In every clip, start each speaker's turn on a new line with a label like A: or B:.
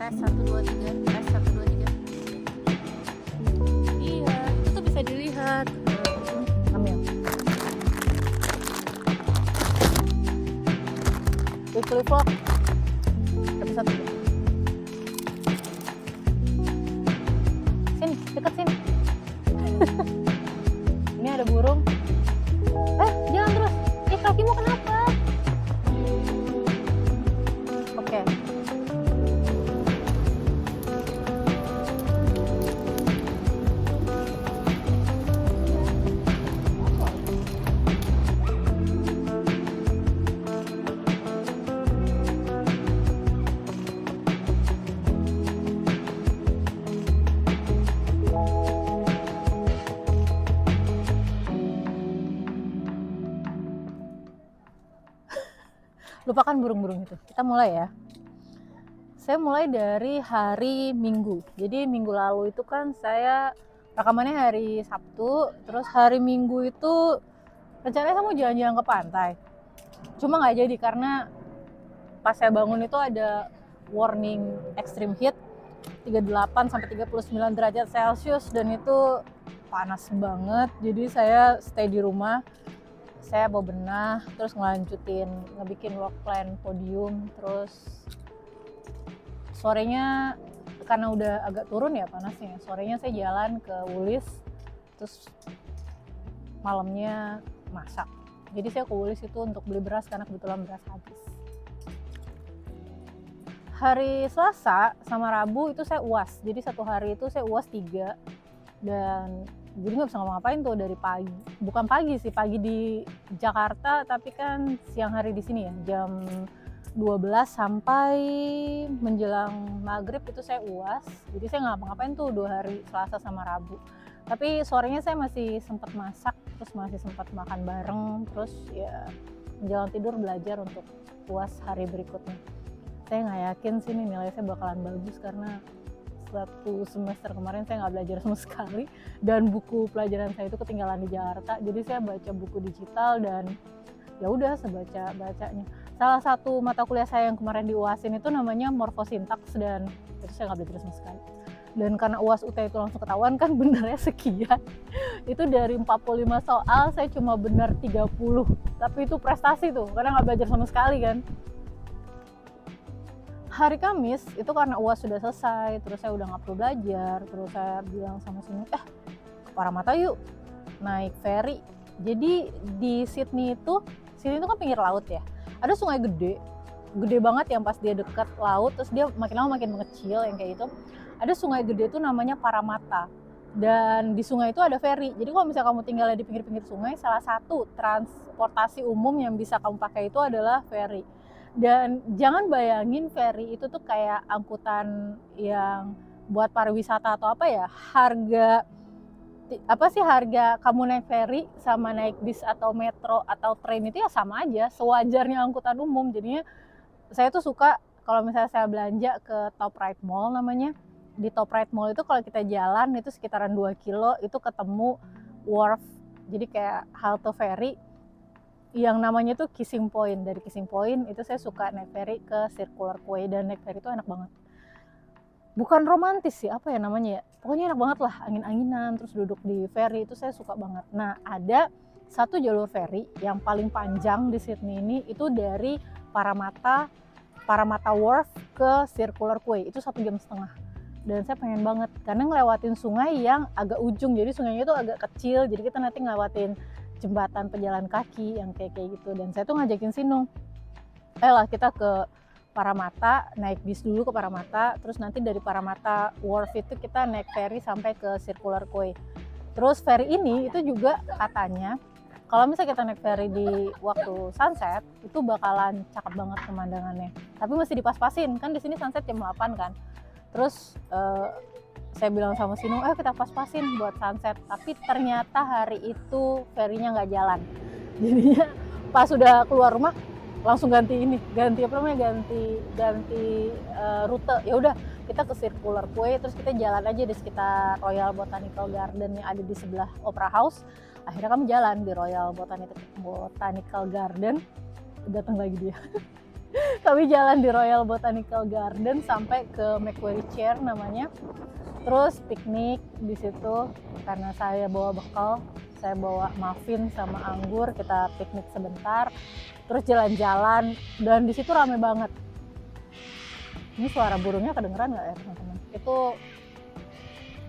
A: tes 1 2 3, tes 1 2 3. Iya, itu tuh bisa dilihat. Ambil. Weekly vlog episode 3. Sini, deket sini. Ini ada burung. Jalan terus. Kakimu kenapa? Oke. Lupakan burung-burung itu. Kita mulai ya. Saya mulai dari hari Minggu. Jadi minggu lalu itu kan saya rekamannya hari Sabtu. Terus hari Minggu itu rencananya saya mau jalan-jalan ke pantai. Cuma nggak jadi karena pas saya bangun itu ada warning extreme heat 38 sampai 39 derajat Celcius dan itu panas banget. Jadi saya stay di rumah. Saya bawa benah, terus ngebikin work plan podium, terus sorenya karena udah agak turun ya panasnya, sorenya saya jalan ke Woolies, terus malamnya masak. Jadi saya ke Woolies itu untuk beli beras karena kebetulan beras habis. Hari Selasa sama Rabu itu saya UAS, jadi satu hari itu saya UAS 3 dan jadi nggak bisa ngapa-ngapain tuh dari pagi, bukan pagi sih, pagi di Jakarta tapi kan siang hari di sini ya, jam 12 sampai menjelang maghrib itu saya UAS. Jadi saya nggak ngapa-ngapain tuh 2 hari Selasa sama Rabu, tapi sorenya saya masih sempat masak, terus masih sempat makan bareng, terus ya menjelang tidur belajar untuk UAS hari berikutnya. Saya nggak yakin sih nih nilai saya bakalan bagus karena satu semester kemarin saya nggak belajar sama sekali dan buku pelajaran saya itu ketinggalan di Jakarta. Jadi saya baca buku digital dan ya udah saya bacanya. Salah satu mata kuliah saya yang kemarin di UASin itu namanya morfosintaks dan itu saya nggak belajar sama sekali. Dan karena UAS UT itu langsung ketahuan kan benernya sekian. Itu dari 45 soal saya cuma bener 30. Tapi itu prestasi tuh karena nggak belajar sama sekali kan. Hari Kamis itu karena UAS sudah selesai, terus saya udah nggak perlu belajar, terus saya bilang sama Sini, ke Paramata yuk, naik ferry. Jadi di Sydney itu kan pinggir laut ya, ada sungai gede banget yang pas dia dekat laut, terus dia makin lama makin mengecil yang kayak itu. Ada sungai gede itu namanya Paramata, dan di sungai itu ada ferry. Jadi kalau misalnya kamu tinggalnya di pinggir-pinggir sungai, salah satu transportasi umum yang bisa kamu pakai itu adalah ferry. Dan jangan bayangin ferry itu tuh kayak angkutan yang buat pariwisata atau apa ya. Harga kamu naik ferry sama naik bis atau metro atau train itu ya sama aja, sewajarnya angkutan umum. Jadinya saya tuh suka kalau misalnya saya belanja ke Top Right Mall namanya. Di Top Right Mall itu kalau kita jalan itu sekitaran 2 kilo itu ketemu wharf. Jadi kayak halte ferry yang namanya tuh Kissing Point. Dari Kissing Point itu saya suka naik ferry ke Circular Quay dan naik ferry itu enak banget. Bukan romantis sih, apa ya namanya ya, pokoknya enak banget lah, angin-anginan, terus duduk di ferry itu saya suka banget. Nah ada satu jalur ferry yang paling panjang di Sydney ini, itu dari Paramata Wharf ke Circular Quay, itu 1,5 jam. Dan saya pengen banget karena ngelewatin sungai yang agak ujung, jadi sungainya itu agak kecil, jadi kita nanti ngelewatin jembatan pejalan kaki yang kayak gitu. Dan saya tuh ngajakin Sinung, lah kita ke Paramata, naik bis dulu ke Paramata, terus nanti dari Paramata Wharf itu kita naik ferry sampai ke Circular Quay. Terus ferry ini itu juga katanya kalau misalnya kita naik ferry di waktu sunset itu bakalan cakep banget pemandangannya. Tapi mesti dipas-pasin, kan di sini sunset jam 8 kan. Terus saya bilang sama Sinung, kita pas-pasin buat sunset. Tapi ternyata hari itu ferry-nya nggak jalan. Jadinya pas sudah keluar rumah langsung ganti rute. Ya udah kita ke Circular Quay, terus kita jalan aja di sekitar Royal Botanical Garden yang ada di sebelah Opera House. Akhirnya kami jalan di Royal Botanical Garden. Datang lagi dia. Kami jalan di Royal Botanical Garden sampai ke Macquarie Chair namanya. Terus piknik di situ karena saya bawa bekal, saya bawa muffin sama anggur, kita piknik sebentar. Terus jalan-jalan dan di situ rame banget. Ini suara burungnya kedengeran nggak ya teman-teman? Itu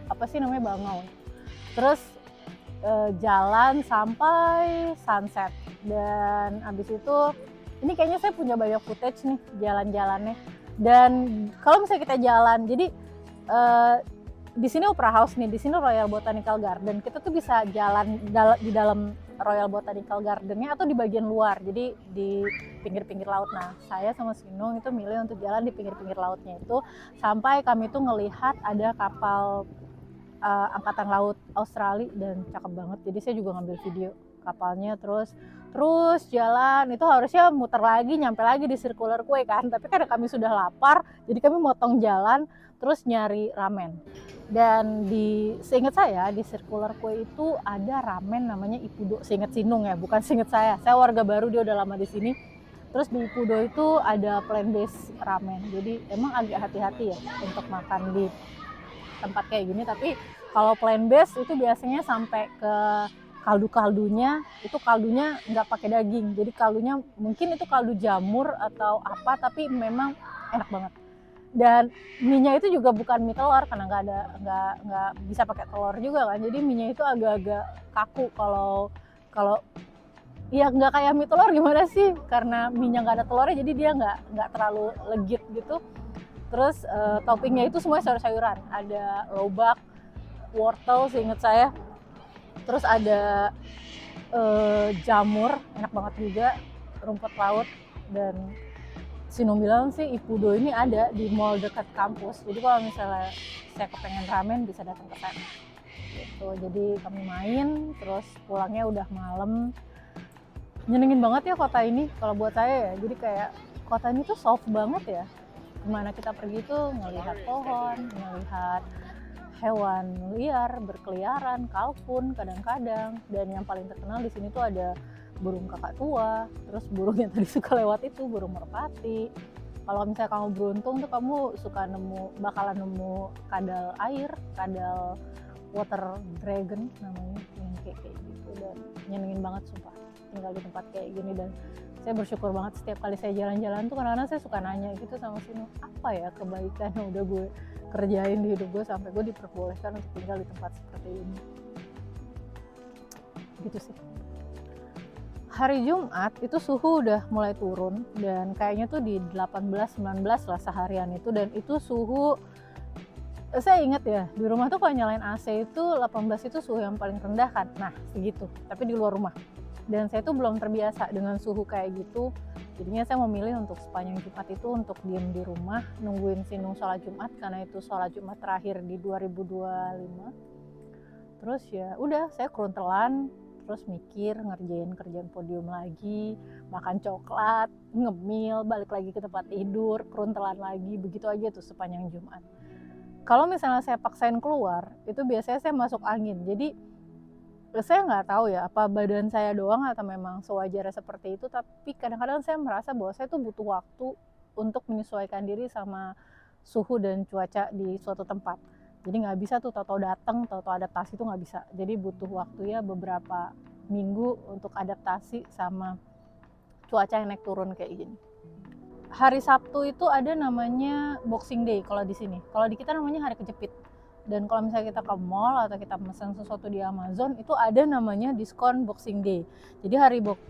A: apa sih namanya, bangau. Terus jalan sampai sunset dan abis itu ini kayaknya saya punya banyak footage nih jalan-jalannya. Dan kalau misalnya kita jalan, jadi di sini Opera House nih, di sini Royal Botanical Garden. Kita tuh bisa jalan di dalam Royal Botanical Gardennya atau di bagian luar, jadi di pinggir-pinggir laut. Nah, saya sama Sinung itu milih untuk jalan di pinggir-pinggir lautnya itu sampai kami tuh ngelihat ada kapal angkatan laut Australia dan cakep banget. Jadi saya juga ngambil video kapalnya, terus jalan. Itu harusnya muter lagi, nyampe lagi di Circular Quay kan, tapi karena kami sudah lapar, jadi kami motong jalan terus nyari ramen. Dan seingat saya di Circular Quay itu ada ramen namanya Ippudo. Seingat Sinung ya, bukan seingat saya warga baru, dia udah lama di sini. Terus di Ippudo itu ada plant based ramen, jadi emang agak hati-hati ya untuk makan di tempat kayak gini. Tapi kalau plant based itu biasanya sampai ke kaldunya, itu kaldunya nggak pakai daging, jadi kaldunya mungkin itu kaldu jamur atau apa, tapi memang enak banget. Dan mie-nya itu juga bukan mie telur karena nggak bisa pakai telur juga kan, jadi mie-nya itu agak-agak kaku. Kalau ya nggak kayak mie telur gimana sih, karena mie-nya nggak ada telurnya jadi dia nggak terlalu legit gitu. Terus toppingnya itu semua sayur-sayuran, ada lobak, wortel seingat saya, terus ada jamur, enak banget juga, rumput laut. Dan Sinung bilang sih Ippudo ini ada di mall dekat kampus, jadi kalau misalnya saya kepengen ramen bisa datang ke sana gitu. Jadi kami main, terus pulangnya udah malam. Nyenengin banget ya kota ini kalau buat saya ya, jadi kayak kota ini tuh soft banget ya. Kemana kita pergi tuh ngelihat pohon, ngelihat hewan liar berkeliaran, kalkun kadang-kadang. Dan yang paling terkenal di sini tuh ada burung kakak tua, terus burung yang tadi suka lewat itu burung merpati. Kalau misalnya kamu beruntung tuh kamu bakalan nemu kadal air, kadal water dragon namanya, yang kayak gitu. Dan nyenengin banget sumpah tinggal di tempat kayak gini. Dan saya bersyukur banget setiap kali saya jalan-jalan tuh, kadang-kadang saya suka nanya gitu sama Sinu, apa ya kebaikan yang udah gue kerjain di hidup gue sampai gue diperbolehkan untuk tinggal di tempat seperti ini gitu sih. Hari Jumat itu suhu udah mulai turun dan kayaknya tuh di 18-19 lah seharian itu. Dan itu suhu, saya ingat ya, di rumah tuh kalau nyalain AC itu 18 itu suhu yang paling rendah kan. Nah segitu, tapi di luar rumah. Dan saya tuh belum terbiasa dengan suhu kayak gitu. Jadinya saya memilih untuk sepanjang Jumat itu untuk diem di rumah, nungguin Sinung sholat Jumat, karena itu sholat Jumat terakhir di 2025. Terus ya udah, saya keruntelan, terus mikir, ngerjain kerjaan podium lagi, makan coklat, ngemil, balik lagi ke tempat tidur, keruntelan lagi, begitu aja tuh sepanjang Jumat. Kalau misalnya saya paksain keluar, itu biasanya saya masuk angin. Jadi saya nggak tahu ya, apa badan saya doang atau memang sewajarnya seperti itu, tapi kadang-kadang saya merasa bahwa saya tuh butuh waktu untuk menyesuaikan diri sama suhu dan cuaca di suatu tempat. Jadi nggak bisa tuh tahu-tahu datang, tahu-tahu adaptasi tuh nggak bisa. Jadi butuh waktu ya beberapa minggu untuk adaptasi sama cuaca yang naik turun kayak gini. Hari Sabtu itu ada namanya Boxing Day kalau di sini. Kalau di kita namanya hari kejepit. Dan kalau misalnya kita ke mall atau kita pesan sesuatu di Amazon, itu ada namanya diskon Boxing Day. Jadi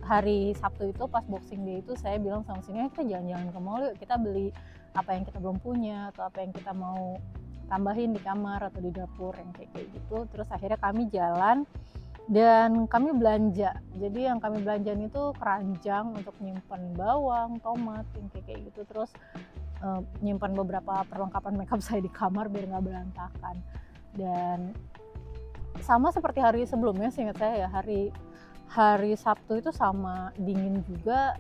A: hari Sabtu itu pas Boxing Day itu saya bilang sama sini, kita jalan-jalan ke mall yuk, kita beli apa yang kita belum punya atau apa yang kita mau tambahin di kamar atau di dapur yang kayak gitu. Terus akhirnya kami jalan dan kami belanja. Jadi yang kami belanjain itu keranjang untuk nyimpan bawang, tomat yang kayak gitu. Terus nyimpan beberapa perlengkapan makeup saya di kamar biar nggak berantakan. Dan sama seperti hari sebelumnya, seingat saya ya, hari Sabtu itu sama dingin juga.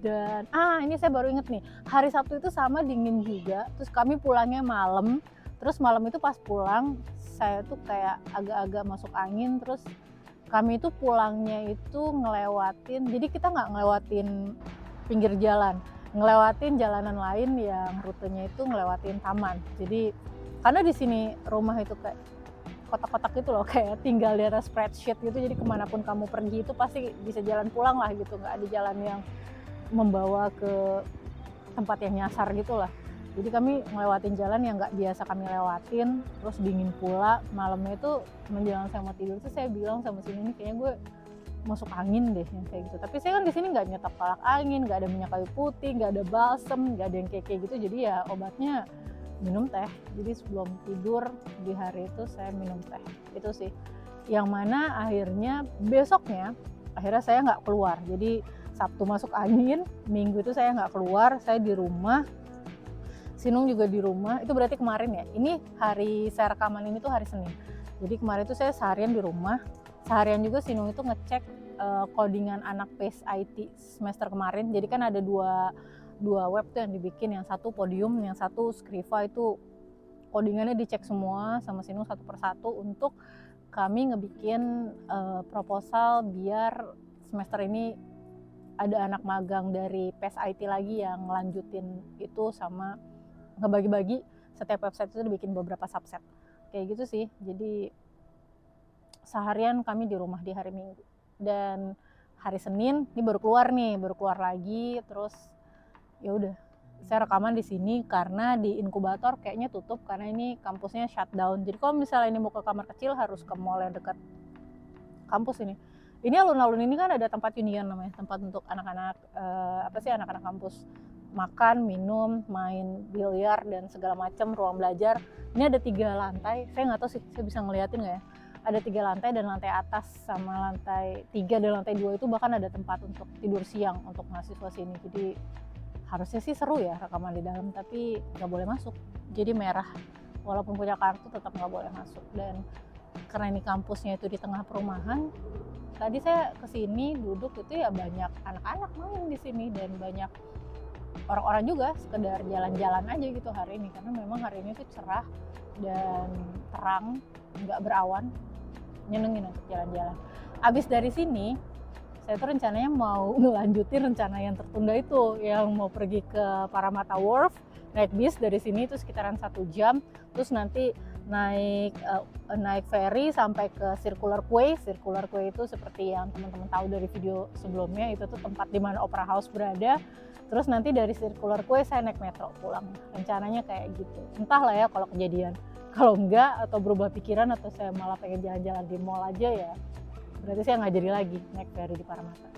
A: Dan ini saya baru inget nih, hari Sabtu itu sama dingin juga. Terus kami pulangnya malam. Terus malam itu pas pulang, saya tuh kayak agak-agak masuk angin. Terus kami itu pulangnya itu ngelewatin, jadi kita nggak ngelewatin pinggir jalan. ngelewatin jalanan lain yang rutenya itu ngelewatin taman. Jadi karena di sini rumah itu kayak kotak-kotak gitu loh, kayak tinggal di atas spreadsheet gitu, jadi kemanapun kamu pergi itu pasti bisa jalan pulang lah gitu, nggak ada jalan yang membawa ke tempat yang nyasar gitu lah. Jadi kami ngelewatin jalan yang nggak biasa kami lewatin, terus dingin pula. Malamnya itu menjelang saya mau tidur tuh saya bilang sama si Nini, kayaknya gue masuk angin deh yang kayak gitu. Tapi saya kan di sini nggak nyetok tolak angin, nggak ada minyak kayu putih, nggak ada balsem, nggak ada yang kayak gitu. Jadi ya obatnya minum teh. Jadi sebelum tidur di hari itu saya minum teh. Itu sih. Yang mana akhirnya besoknya akhirnya saya nggak keluar. Jadi Sabtu masuk angin, Minggu itu saya nggak keluar, saya di rumah. Sinung juga di rumah. Itu berarti kemarin ya. Ini hari saya rekaman ini tuh hari Senin. Jadi kemarin itu saya seharian di rumah. Seharian juga Sinung itu ngecek codingan anak PACE IT semester kemarin. Jadi kan ada dua web tuh yang dibikin, yang satu Podium, yang satu Skriva. Itu codingannya dicek semua sama Sinung satu persatu untuk kami ngebikin proposal biar semester ini ada anak magang dari PACE IT lagi yang ngelanjutin itu, sama ngebagi-bagi setiap website itu dibikin beberapa subset kayak gitu sih. Jadi seharian kami di rumah di hari Minggu, dan hari Senin ini baru keluar lagi. Terus ya udah saya rekaman di sini karena di inkubator kayaknya tutup karena ini kampusnya shutdown. Jadi kalau misalnya ini mau ke kamar kecil harus ke mall yang dekat kampus ini. Ini alun-alun ini kan ada tempat union namanya, tempat untuk anak-anak anak-anak kampus makan, minum, main biliar dan segala macam, ruang belajar. Ini ada 3 lantai, saya nggak tahu sih saya bisa ngeliatin nggak ya. Ada 3 lantai, dan lantai atas sama lantai 3 dan lantai 2 itu bahkan ada tempat untuk tidur siang untuk mahasiswa sini. Jadi harusnya sih seru ya rekaman di dalam, tapi nggak boleh masuk. Jadi merah, walaupun punya kartu tetap nggak boleh masuk. Dan karena ini kampusnya itu di tengah perumahan, tadi saya kesini duduk itu ya banyak anak-anak main di sini, dan banyak orang-orang juga sekedar jalan-jalan aja gitu hari ini, karena memang hari ini tuh cerah dan terang, nggak berawan, nyenengin untuk jalan-jalan. Abis dari sini saya tuh rencananya mau ngelanjutin rencana yang tertunda itu, yang mau pergi ke Paramata Wharf, naik bis dari sini itu sekitaran 1 jam, terus nanti naik ferry sampai ke Circular Quay. Circular Quay itu seperti yang teman-teman tahu dari video sebelumnya, itu tuh tempat di mana Opera House berada. Terus nanti dari Circular Quay saya naik metro pulang. Rencananya kayak gitu. Entahlah ya kalau kejadian. Kalau enggak atau berubah pikiran atau saya malah pengen jalan-jalan di mall aja, ya berarti saya nggak jadi lagi naik ferry di Paramata.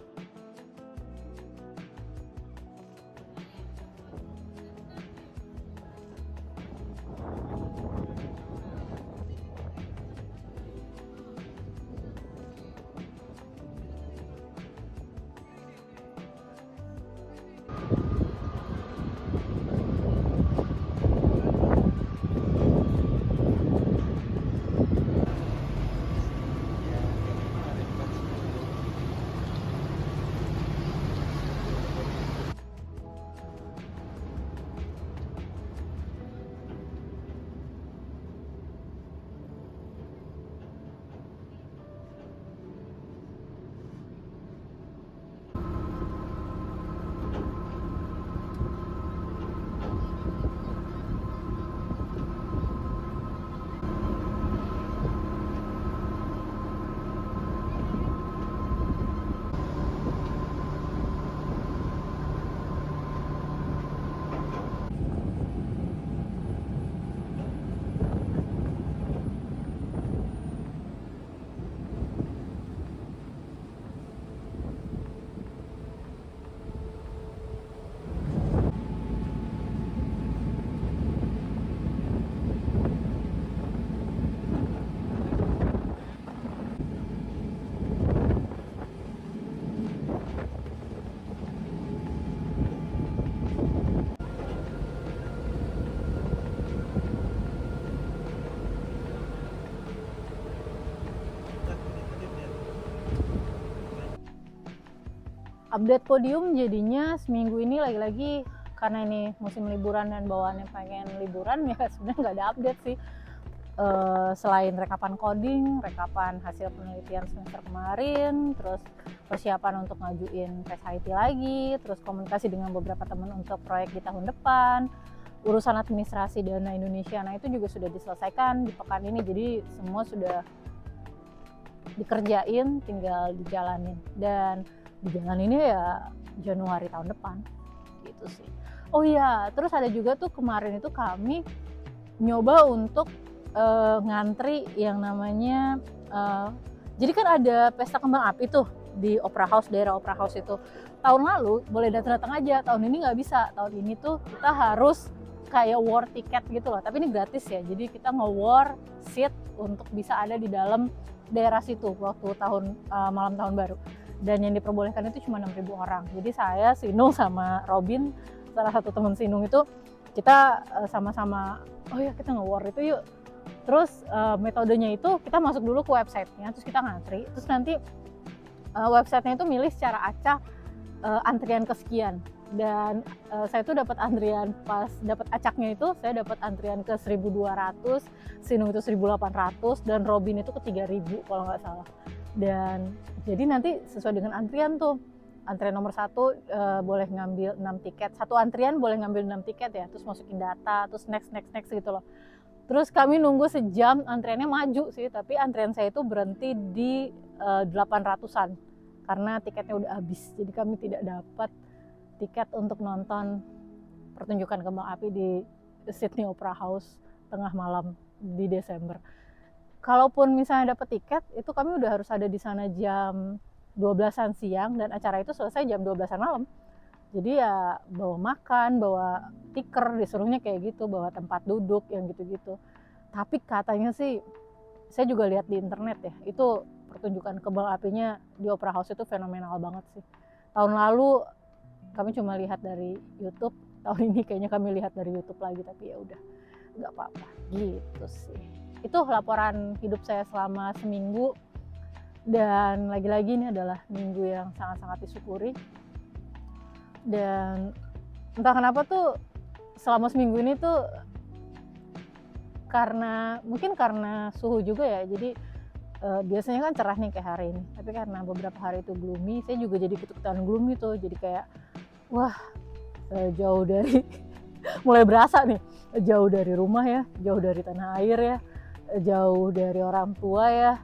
A: Update Podium jadinya seminggu ini lagi-lagi karena ini musim liburan dan bawaannya pengen liburan, ya sebenarnya nggak ada update sih. Selain rekapan coding, rekapan hasil penelitian semester kemarin, terus persiapan untuk ngajuin PSIT lagi, terus komunikasi dengan beberapa teman untuk proyek di tahun depan, urusan administrasi dana Indonesia, nah itu juga sudah diselesaikan di pekan ini, jadi semua sudah dikerjain, tinggal dijalanin, dan dijalaninnya ya Januari tahun depan gitu sih. Oh iya, terus ada juga tuh kemarin itu kami nyoba untuk ngantri yang namanya jadi kan ada pesta kembang api tuh di Opera House, daerah Opera House itu. Tahun lalu boleh datang-datang aja, tahun ini nggak bisa. Tahun ini tuh kita harus kayak war tiket gitu loh, tapi ini gratis ya. Jadi kita nge-war seat untuk bisa ada di dalam daerah situ waktu malam tahun baru. Dan yang diperbolehkan itu cuma 6.000 orang. Jadi saya, Sinung sama Robin, salah satu teman Sinung itu, kita sama-sama, oh ya kita nge-war itu yuk. Terus metodenya itu kita masuk dulu ke websitenya, terus kita ngantri, terus nanti websitenya itu milih secara acak antrian kesekian. Dan saya tuh dapat antrian, pas dapat acaknya itu saya dapat antrian ke 1.200, Sinung itu 1.800, dan Robin itu ke 3.000 kalau nggak salah. Dan jadi nanti sesuai dengan antrian tuh, antrian nomor 1 boleh ngambil 6 tiket, satu antrian boleh ngambil 6 tiket ya, terus masukin data, terus next gitu loh. Terus kami nunggu sejam, antriannya maju sih, tapi antrian saya itu berhenti di 800-an karena tiketnya udah habis. Jadi kami tidak dapat tiket untuk nonton pertunjukan kembang api di Sydney Opera House tengah malam di Desember. Kalaupun misalnya dapat tiket, itu kami udah harus ada di sana jam 12-an siang dan acara itu selesai jam 12-an malam. Jadi ya bawa makan, bawa tiker, disuruhnya kayak gitu, bawa tempat duduk yang gitu-gitu. Tapi katanya sih, saya juga lihat di internet ya, itu pertunjukan kembang apinya di Opera House itu fenomenal banget sih. Tahun lalu kami cuma lihat dari YouTube, tahun ini kayaknya kami lihat dari YouTube lagi, tapi ya udah nggak apa-apa gitu sih. Itu laporan hidup saya selama seminggu, dan lagi-lagi ini adalah minggu yang sangat-sangat disyukuri. Dan entah kenapa tuh selama seminggu ini tuh mungkin karena suhu juga ya, jadi biasanya kan cerah nih kayak hari ini, tapi karena beberapa hari itu gloomy, saya juga jadi ikut-ikutan gloomy tuh, jadi kayak wah jauh dari mulai berasa nih, jauh dari rumah ya, jauh dari tanah air ya, jauh dari orang tua ya,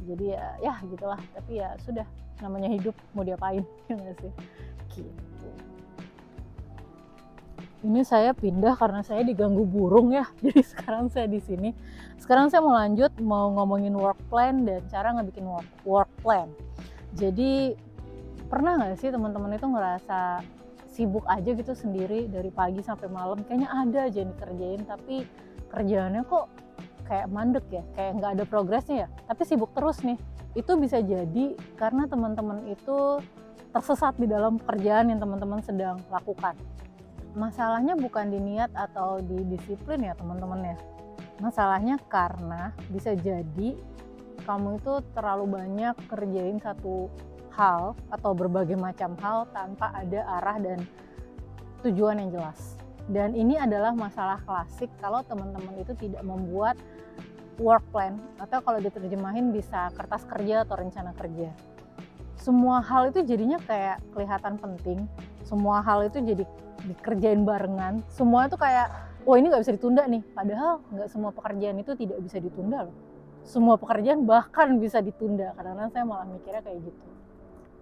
A: jadi ya gitulah. Tapi ya sudah, namanya hidup, mau diapain ya nggak sih gitu. Ini saya pindah karena saya diganggu burung ya, jadi sekarang saya di sini. Sekarang saya mau lanjut, mau ngomongin work plan dan cara ngebikin work plan. Jadi pernah nggak sih teman-teman itu ngerasa sibuk aja gitu sendiri dari pagi sampai malam, kayaknya ada aja yang dikerjain tapi kerjaannya kok kayak mandek ya, kayak nggak ada progresnya ya, tapi sibuk terus nih. Itu bisa jadi karena teman-teman itu tersesat di dalam pekerjaan yang teman-teman sedang lakukan. Masalahnya bukan di niat atau di disiplin ya teman-teman ya. Masalahnya karena bisa jadi kamu itu terlalu banyak kerjain satu hal atau berbagai macam hal tanpa ada arah dan tujuan yang jelas. Dan ini adalah masalah klasik kalau teman-teman itu tidak membuat work plan, atau kalau diterjemahin bisa kertas kerja atau rencana kerja. Semua hal itu jadinya kayak kelihatan penting, semua hal itu jadi dikerjain barengan, semua itu kayak oh ini nggak bisa ditunda nih, padahal nggak semua pekerjaan itu tidak bisa ditunda loh. Semua pekerjaan bahkan bisa ditunda, kadang-kadang saya malah mikirnya kayak gitu.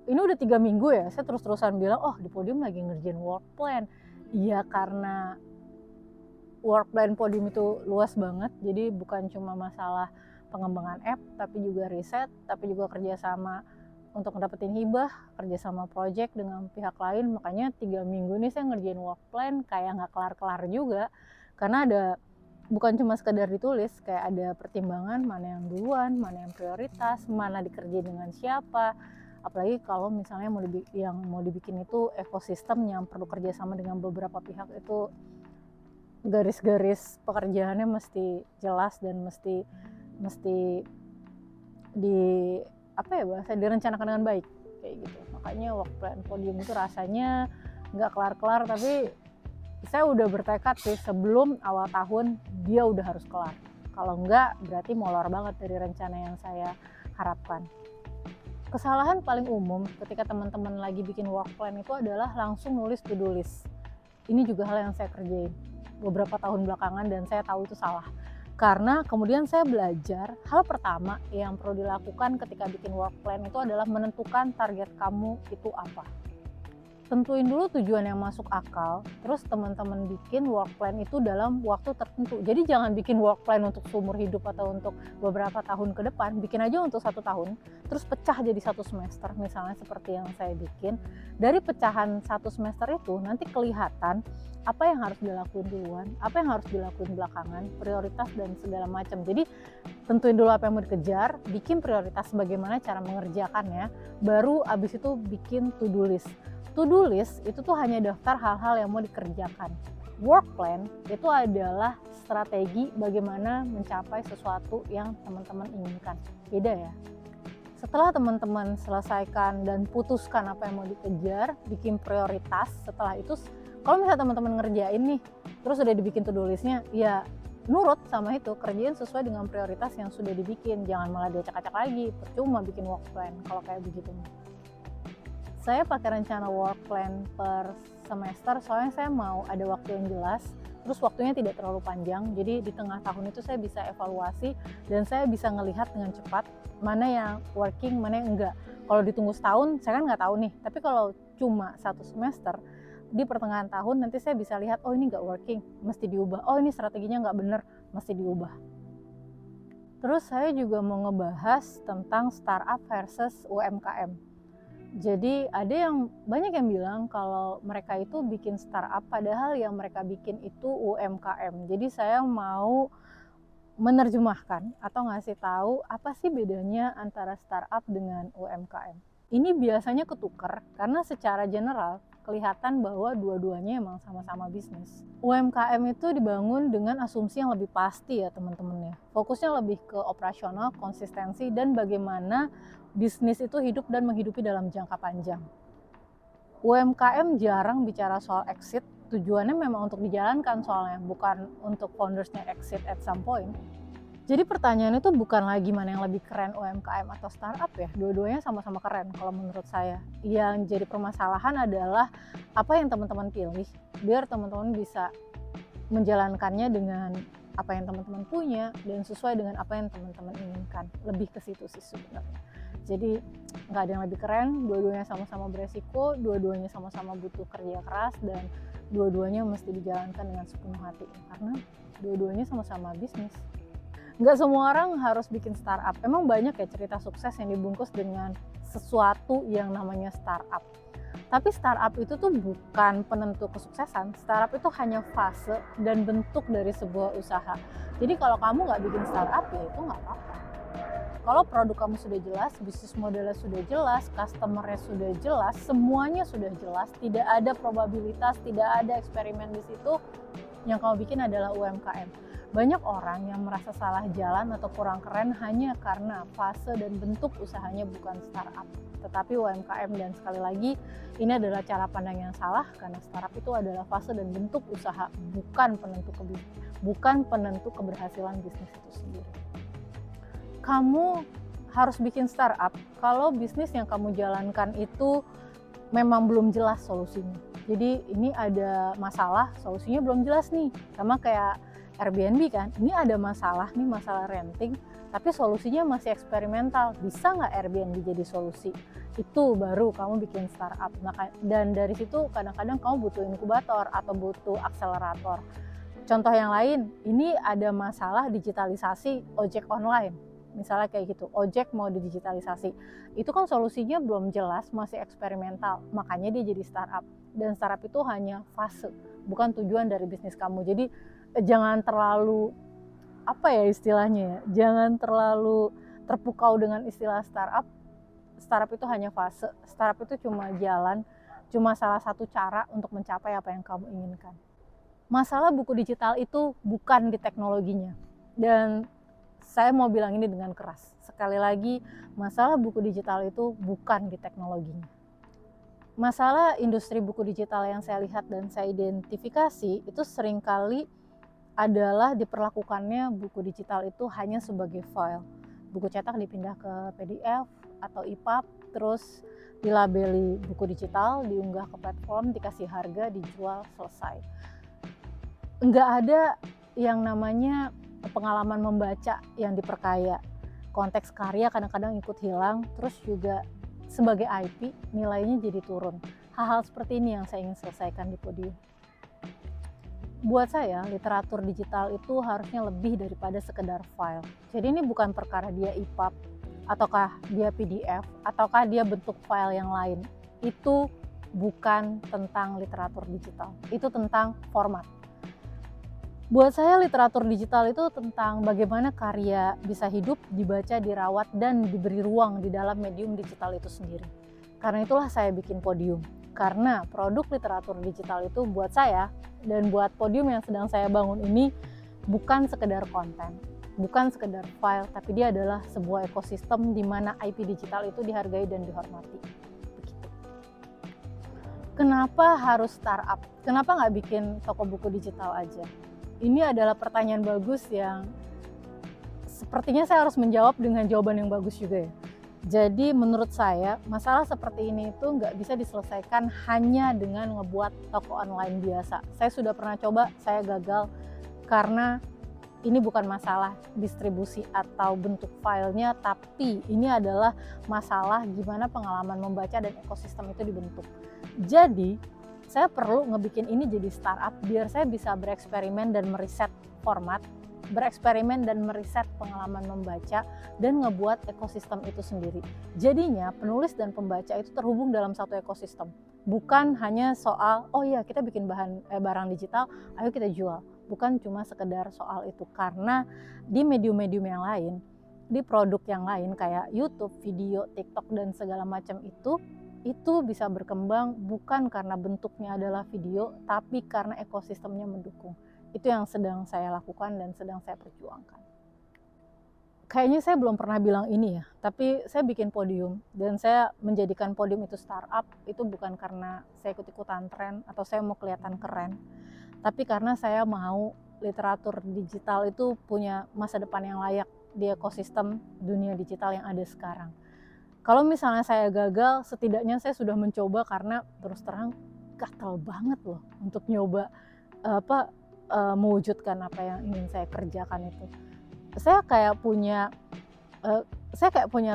A: Ini udah 3 minggu ya, saya terus-terusan bilang oh di Podium lagi ngerjain work plan. Iya, karena work plan Podium itu luas banget, jadi bukan cuma masalah pengembangan app, tapi juga riset, tapi juga kerjasama untuk dapetin hibah, kerjasama project dengan pihak lain. Makanya 3 minggu ini saya ngerjain work plan kayak nggak kelar-kelar juga, karena ada bukan cuma sekedar ditulis, kayak ada pertimbangan mana yang duluan, mana yang prioritas, mana dikerjain dengan siapa. Apalagi kalau misalnya yang mau dibikin itu ekosistem yang perlu kerjasama dengan beberapa pihak, itu garis-garis pekerjaannya mesti jelas dan mesti direncanakan dengan baik kayak gitu. Makanya work plan Podium itu rasanya nggak kelar-kelar, tapi saya udah bertekad sih sebelum awal tahun dia udah harus kelar. Kalau enggak berarti molor banget dari rencana yang saya harapkan. Kesalahan paling umum ketika teman-teman lagi bikin work plan itu adalah langsung nulis to-do list. Ini juga hal yang saya kerjain beberapa tahun belakangan dan saya tahu itu salah. Karena kemudian saya belajar hal pertama yang perlu dilakukan ketika bikin work plan itu adalah menentukan target kamu itu apa. Tentuin dulu tujuan yang masuk akal, terus teman-teman bikin work plan itu dalam waktu tertentu. Jadi jangan bikin work plan untuk seumur hidup atau untuk beberapa tahun ke depan, bikin aja untuk 1 tahun, terus pecah jadi 1 semester, misalnya seperti yang saya bikin. Dari pecahan 1 semester itu nanti kelihatan apa yang harus dilakuin duluan, apa yang harus dilakuin belakangan, prioritas dan segala macam. Jadi tentuin dulu apa yang mau dikejar, bikin prioritas bagaimana cara mengerjakannya, baru abis itu bikin to-do list. To-do list itu tuh hanya daftar hal-hal yang mau dikerjakan. Work plan itu adalah strategi bagaimana mencapai sesuatu yang teman-teman inginkan. Beda ya. Setelah teman-teman selesaikan dan putuskan apa yang mau dikejar, bikin prioritas, setelah itu kalau misalnya teman-teman ngerjain nih, terus udah dibikin to-do listnya, ya nurut sama itu, kerjain sesuai dengan prioritas yang sudah dibikin. Jangan malah diacak-acak lagi, percuma bikin work plan kalau kayak begitu. Saya pakai rencana work plan per semester soalnya saya mau ada waktu yang jelas, terus waktunya tidak terlalu panjang, jadi di tengah tahun itu saya bisa evaluasi dan saya bisa ngelihat dengan cepat mana yang working, mana yang enggak. Kalau ditunggu setahun saya kan nggak tahu nih, tapi kalau cuma 1 semester di pertengahan tahun nanti saya bisa lihat, oh ini nggak working, mesti diubah, oh ini strateginya nggak bener, mesti diubah. Terus saya juga mau ngebahas tentang startup versus UMKM. Jadi banyak yang bilang kalau mereka itu bikin startup padahal yang mereka bikin itu UMKM. Jadi saya mau menerjemahkan atau ngasih tahu apa sih bedanya antara startup dengan UMKM. Ini biasanya ketukar karena secara general kelihatan bahwa dua-duanya emang sama-sama bisnis. UMKM itu dibangun dengan asumsi yang lebih pasti ya teman-teman ya. Fokusnya lebih ke operasional, konsistensi, dan bagaimana bisnis itu hidup dan menghidupi dalam jangka panjang. UMKM jarang bicara soal exit, tujuannya memang untuk dijalankan soalnya, bukan untuk foundersnya exit at some point. Jadi pertanyaannya tuh bukan lagi mana yang lebih keren UMKM atau startup ya, dua-duanya sama-sama keren kalau menurut saya. Yang jadi permasalahan adalah apa yang teman-teman pilih, biar teman-teman bisa menjalankannya dengan apa yang teman-teman punya dan sesuai dengan apa yang teman-teman inginkan. Lebih ke situ sih sebenarnya. Jadi nggak ada yang lebih keren, dua-duanya sama-sama beresiko, dua-duanya sama-sama butuh kerja keras, dan dua-duanya mesti dijalankan dengan sepenuh hati karena dua-duanya sama-sama bisnis. Nggak semua orang harus bikin startup. Emang banyak ya cerita sukses yang dibungkus dengan sesuatu yang namanya startup. Tapi startup itu tuh bukan penentu kesuksesan. Startup itu hanya fase dan bentuk dari sebuah usaha. Jadi kalau kamu nggak bikin startup ya itu nggak apa-apa. Kalau produk kamu sudah jelas, bisnis modelnya sudah jelas, customer-nya sudah jelas, semuanya sudah jelas, tidak ada probabilitas, tidak ada eksperimen di situ, yang kamu bikin adalah UMKM. Banyak orang yang merasa salah jalan atau kurang keren hanya karena fase dan bentuk usahanya bukan startup, tetapi UMKM. Dan sekali lagi, ini adalah cara pandang yang salah karena startup itu adalah fase dan bentuk usaha, bukan penentu keberhasilan bisnis itu sendiri. Kamu harus bikin startup kalau bisnis yang kamu jalankan itu memang belum jelas solusinya. Jadi ini ada masalah, solusinya belum jelas nih. Sama kayak Airbnb kan, ini ada masalah nih, masalah renting, tapi solusinya masih eksperimental. Bisa nggak Airbnb jadi solusi? Itu baru kamu bikin startup. Dan dari situ kadang-kadang kamu butuh inkubator atau butuh akselerator. Contoh yang lain, ini ada masalah digitalisasi ojek online. Misalnya kayak gitu, ojek mau didigitalisasi, itu kan solusinya belum jelas, masih eksperimental, makanya dia jadi startup. Dan startup itu hanya fase, bukan tujuan dari bisnis kamu. Jadi jangan terlalu jangan terlalu terpukau dengan istilah startup. Startup itu hanya fase, startup itu cuma jalan, cuma salah satu cara untuk mencapai apa yang kamu inginkan. Masalah buku digital itu bukan di teknologinya, dan saya mau bilang ini dengan keras. Sekali lagi, masalah buku digital itu bukan di teknologinya. Masalah industri buku digital yang saya lihat dan saya identifikasi itu seringkali adalah diperlakukannya buku digital itu hanya sebagai file. Buku cetak dipindah ke PDF atau EPUB, terus dilabeli buku digital, diunggah ke platform, dikasih harga, dijual, selesai. Nggak ada yang namanya pengalaman membaca yang diperkaya. Konteks karya kadang-kadang ikut hilang, terus juga sebagai IP nilainya jadi turun. Hal-hal seperti ini yang saya ingin selesaikan di podium. Buat saya, literatur digital itu harusnya lebih daripada sekedar file. Jadi ini bukan perkara dia EPUB, ataukah dia PDF, ataukah dia bentuk file yang lain. Itu bukan tentang literatur digital, itu tentang format. Buat saya literatur digital itu tentang bagaimana karya bisa hidup, dibaca, dirawat, dan diberi ruang di dalam medium digital itu sendiri. Karena itulah saya bikin podium. Karena produk literatur digital itu buat saya dan buat podium yang sedang saya bangun ini bukan sekedar konten, bukan sekedar file, tapi dia adalah sebuah ekosistem di mana IP digital itu dihargai dan dihormati. Begitu. Kenapa harus startup? Kenapa nggak bikin toko buku digital aja? Ini adalah pertanyaan bagus yang sepertinya saya harus menjawab dengan jawaban yang bagus juga ya. Jadi menurut saya masalah seperti ini itu nggak bisa diselesaikan hanya dengan ngebuat toko online biasa. Saya sudah pernah coba, saya gagal karena ini bukan masalah distribusi atau bentuk filenya, tapi ini adalah masalah gimana pengalaman membaca dan ekosistem itu dibentuk. Jadi saya perlu ngebikin ini jadi startup biar saya bisa bereksperimen dan meriset format, bereksperimen dan meriset pengalaman membaca, dan ngebuat ekosistem itu sendiri. Jadinya penulis dan pembaca itu terhubung dalam satu ekosistem. Bukan hanya soal, oh ya kita bikin barang digital, ayo kita jual. Bukan cuma sekedar soal itu, karena di medium-medium yang lain, di produk yang lain kayak YouTube, video, TikTok, dan segala macam itu bisa berkembang bukan karena bentuknya adalah video, tapi karena ekosistemnya mendukung. Itu yang sedang saya lakukan dan sedang saya perjuangkan. Kayaknya saya belum pernah bilang ini ya, tapi saya bikin podium dan saya menjadikan podium itu startup itu bukan karena saya ikut-ikutan tren atau saya mau kelihatan keren, tapi karena saya mau literatur digital itu punya masa depan yang layak di ekosistem dunia digital yang ada sekarang. Kalau misalnya saya gagal, setidaknya saya sudah mencoba karena terus terang gatel banget loh untuk nyoba mewujudkan apa yang ingin saya kerjakan itu. Saya kayak punya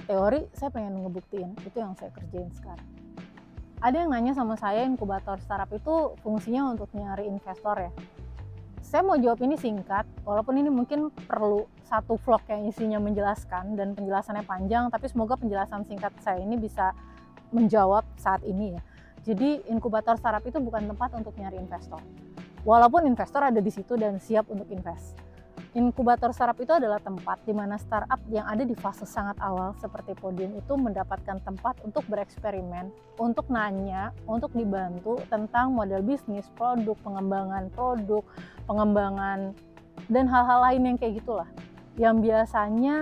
A: teori, saya pengen ngebuktiin, itu yang saya kerjain sekarang. Ada yang nanya sama saya, inkubator startup itu fungsinya untuk nyari investor ya. Saya mau jawab ini singkat, walaupun ini mungkin perlu satu vlog yang isinya menjelaskan dan penjelasannya panjang, tapi semoga penjelasan singkat saya ini bisa menjawab saat ini ya. Jadi inkubator startup itu bukan tempat untuk nyari investor. Walaupun investor ada di situ dan siap untuk invest. Inkubator startup itu adalah tempat di mana startup yang ada di fase sangat awal seperti podium itu mendapatkan tempat untuk bereksperimen, untuk nanya, untuk dibantu tentang model bisnis, pengembangan produk, pengembangan, dan hal-hal lain yang kayak gitulah. Yang biasanya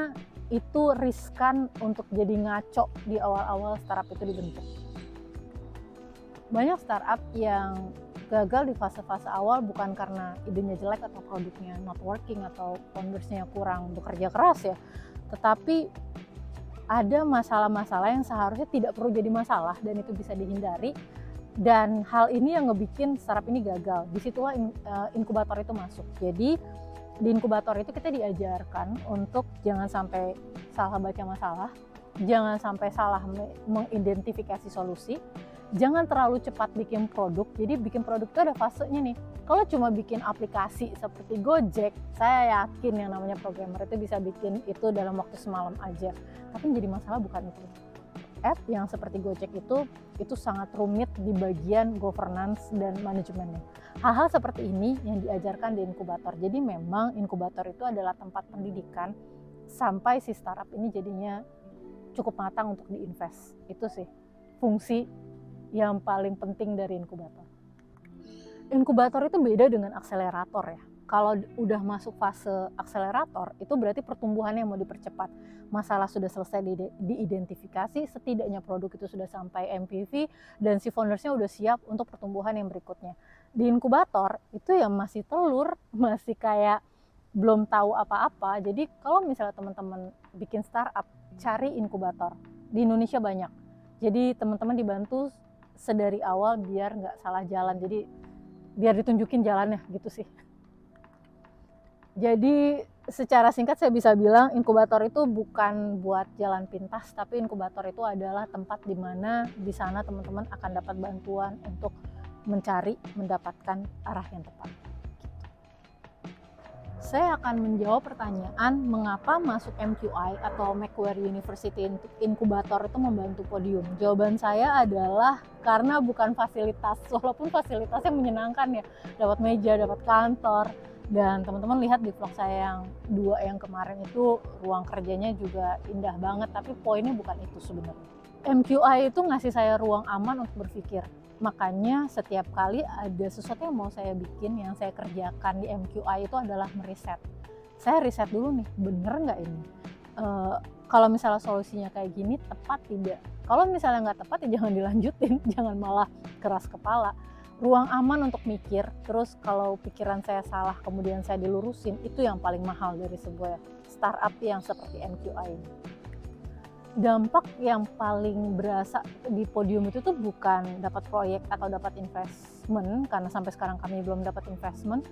A: itu riskan untuk jadi ngaco di awal-awal startup itu dibentuk. Banyak startup yang gagal di fase-fase awal bukan karena idenya jelek atau produknya not working atau foundersnya kurang bekerja keras ya, tetapi ada masalah-masalah yang seharusnya tidak perlu jadi masalah dan itu bisa dihindari, dan hal ini yang ngebikin startup ini gagal. Disitulah inkubator itu masuk. Jadi di inkubator itu kita diajarkan untuk jangan sampai salah baca masalah, jangan sampai salah mengidentifikasi solusi, jangan terlalu cepat bikin produk. Jadi bikin produk itu ada fasenya nih. Kalau cuma bikin aplikasi seperti Gojek, saya yakin yang namanya programmer itu bisa bikin itu dalam waktu semalam aja. Tapi yang jadi masalah bukan itu. App yang seperti Gojek itu sangat rumit di bagian governance dan manajemennya. Hal-hal seperti ini yang diajarkan di inkubator. Jadi memang inkubator itu adalah tempat pendidikan sampai si startup ini jadinya cukup matang untuk diinvest. Itu sih fungsi yang paling penting dari inkubator. Inkubator itu beda dengan akselerator ya. Kalau udah masuk fase akselerator, itu berarti pertumbuhannya mau dipercepat. Masalah sudah selesai diidentifikasi, setidaknya produk itu sudah sampai MVP, dan si foundersnya udah siap untuk pertumbuhan yang berikutnya. Di inkubator, itu ya masih telur, masih kayak belum tahu apa-apa. Jadi kalau misalnya teman-teman bikin startup, cari inkubator. Di Indonesia banyak. Jadi teman-teman dibantu sedari awal biar nggak salah jalan, jadi biar ditunjukin jalannya gitu sih. Jadi secara singkat saya bisa bilang inkubator itu bukan buat jalan pintas, tapi inkubator itu adalah tempat di mana di sana teman-teman akan dapat bantuan untuk mencari, mendapatkan arah yang tepat. Saya akan menjawab pertanyaan mengapa masuk MQI atau Macquarie University Inkubator itu membantu Podium. Jawaban saya adalah karena bukan fasilitas, walaupun fasilitasnya menyenangkan ya, dapat meja, dapat kantor, dan teman-teman lihat di vlog saya yang 2 yang kemarin itu ruang kerjanya juga indah banget, tapi poinnya bukan itu sebenarnya. MQI itu ngasih saya ruang aman untuk berpikir. Makanya setiap kali ada sesuatu yang mau saya bikin, yang saya kerjakan di MQI itu adalah meriset. Saya riset dulu nih, bener nggak ini? Kalau misalnya solusinya kayak gini, tepat tidak? Kalau misalnya nggak tepat ya jangan dilanjutin, jangan malah keras kepala. Ruang aman untuk mikir, terus kalau pikiran saya salah kemudian saya dilurusin, itu yang paling mahal dari sebuah startup yang seperti MQI ini. Dampak yang paling berasa di Podium itu tuh bukan dapat proyek atau dapat investment, karena sampai sekarang kami belum dapat investment.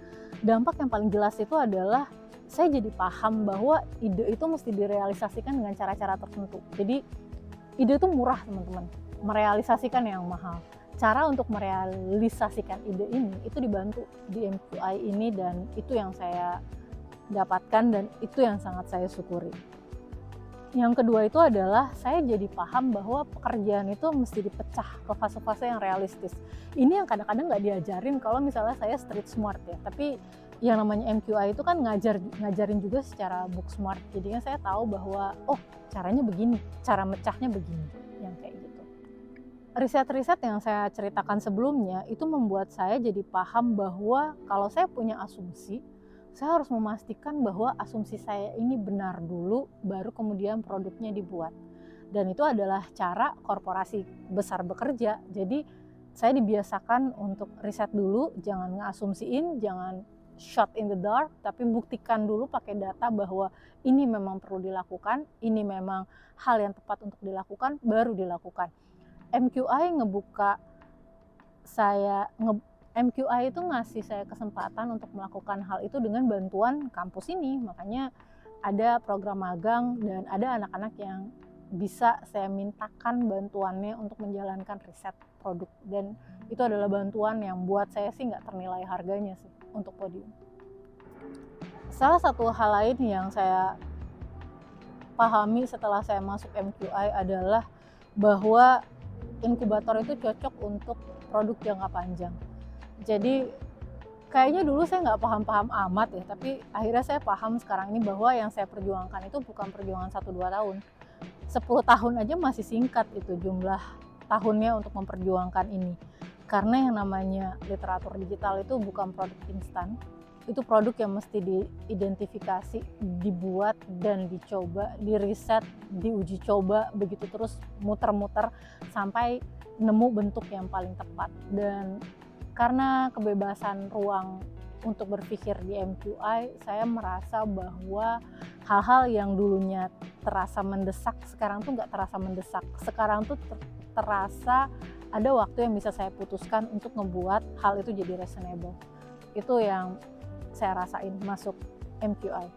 A: Dampak yang paling jelas itu adalah saya jadi paham bahwa ide itu mesti direalisasikan dengan cara-cara tertentu. Jadi ide itu murah teman-teman, merealisasikan yang mahal. Cara untuk merealisasikan ide ini itu dibantu di MQI ini, dan itu yang saya dapatkan dan itu yang sangat saya syukuri. Yang kedua itu adalah saya jadi paham bahwa pekerjaan itu mesti dipecah ke fase-fase yang realistis. Ini yang kadang-kadang nggak diajarin kalau misalnya saya street smart ya. Tapi yang namanya MQI itu kan ngajarin juga secara book smart. Jadinya saya tahu bahwa oh caranya begini, cara mecahnya begini, yang kayak gitu. Riset-riset yang saya ceritakan sebelumnya itu membuat saya jadi paham bahwa kalau saya punya asumsi, saya harus memastikan bahwa asumsi saya ini benar dulu, baru kemudian produknya dibuat. Dan itu adalah cara korporasi besar bekerja. Jadi saya dibiasakan untuk riset dulu, jangan ngasumsiin, jangan shot in the dark, tapi buktikan dulu pakai data bahwa ini memang perlu dilakukan, ini memang hal yang tepat untuk dilakukan, baru dilakukan. MQI MQI itu ngasih saya kesempatan untuk melakukan hal itu dengan bantuan kampus ini. Makanya ada program magang dan ada anak-anak yang bisa saya mintakan bantuannya untuk menjalankan riset produk. Dan itu adalah bantuan yang buat saya sih nggak ternilai harganya sih untuk Podium. Salah satu hal lain yang saya pahami setelah saya masuk MQI adalah bahwa inkubator itu cocok untuk produk jangka panjang. Jadi kayaknya dulu saya nggak paham-paham amat ya, tapi akhirnya saya paham sekarang ini bahwa yang saya perjuangkan itu bukan perjuangan 1-2 tahun. 10 tahun aja masih singkat itu jumlah tahunnya untuk memperjuangkan ini. Karena yang namanya literatur digital itu bukan produk instan. Itu produk yang mesti diidentifikasi, dibuat dan dicoba, diriset, diuji coba, begitu terus muter-muter sampai nemu bentuk yang paling tepat. Dan karena kebebasan ruang untuk berpikir di MQI, saya merasa bahwa hal-hal yang dulunya terasa mendesak, sekarang tuh nggak terasa mendesak. Sekarang tuh terasa ada waktu yang bisa saya putuskan untuk ngebuat hal itu jadi reasonable. Itu yang saya rasain masuk MQI.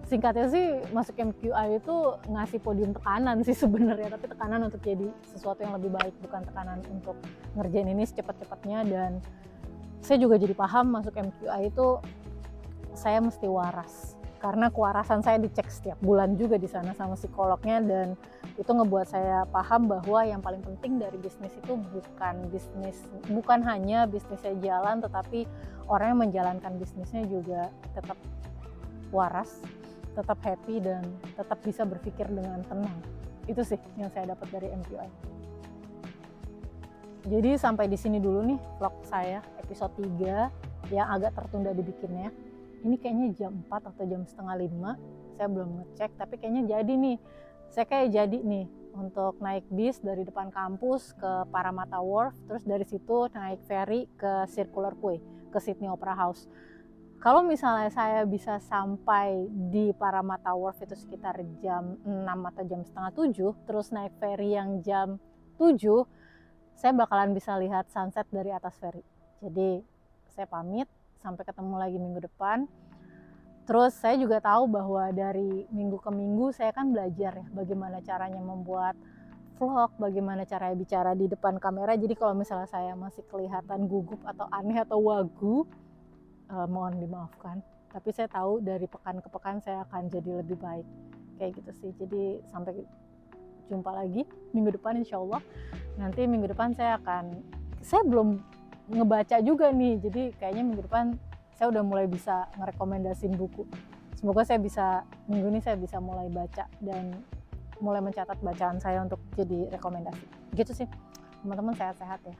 A: Singkatnya sih masuk MQI itu ngasih Podium tekanan sih sebenarnya, tapi tekanan untuk jadi sesuatu yang lebih baik, bukan tekanan untuk ngerjain ini secepat-cepatnya. Dan saya juga jadi paham masuk MQI itu saya mesti waras, karena kewarasan saya dicek setiap bulan juga di sana sama psikolognya, dan itu ngebuat saya paham bahwa yang paling penting dari bisnis itu bukan hanya bisnisnya jalan, tetapi orang yang menjalankan bisnisnya juga tetap waras, tetap happy, dan tetap bisa berpikir dengan tenang. Itu sih yang saya dapat dari MQI. Jadi sampai di sini dulu nih vlog saya episode 3 yang agak tertunda dibikinnya. Ini kayaknya jam 4 atau jam setengah 5, saya belum ngecek, tapi kayaknya jadi nih. Saya kayak jadi nih untuk naik bis dari depan kampus ke Parramatta Wharf, terus dari situ naik ferry ke Circular Quay, ke Sydney Opera House. Kalau misalnya saya bisa sampai di Paramata Wharf itu sekitar jam 6 atau jam setengah 7, terus naik ferry yang jam 7, saya bakalan bisa lihat sunset dari atas ferry. Jadi saya pamit, sampai ketemu lagi minggu depan. Terus saya juga tahu bahwa dari minggu ke minggu saya kan belajar ya bagaimana caranya membuat vlog, bagaimana caranya bicara di depan kamera. Jadi kalau misalnya saya masih kelihatan gugup atau aneh atau wagu, mohon dimaafkan. Tapi saya tahu dari pekan ke pekan saya akan jadi lebih baik. Kayak gitu sih. Jadi sampai jumpa lagi minggu depan insya Allah. Nanti minggu depan saya belum ngebaca juga nih. Jadi kayaknya minggu depan saya udah mulai bisa ngerekomendasin buku. Semoga minggu ini saya bisa mulai baca dan mulai mencatat bacaan saya untuk jadi rekomendasi. Gitu sih, teman-teman, sehat-sehat ya.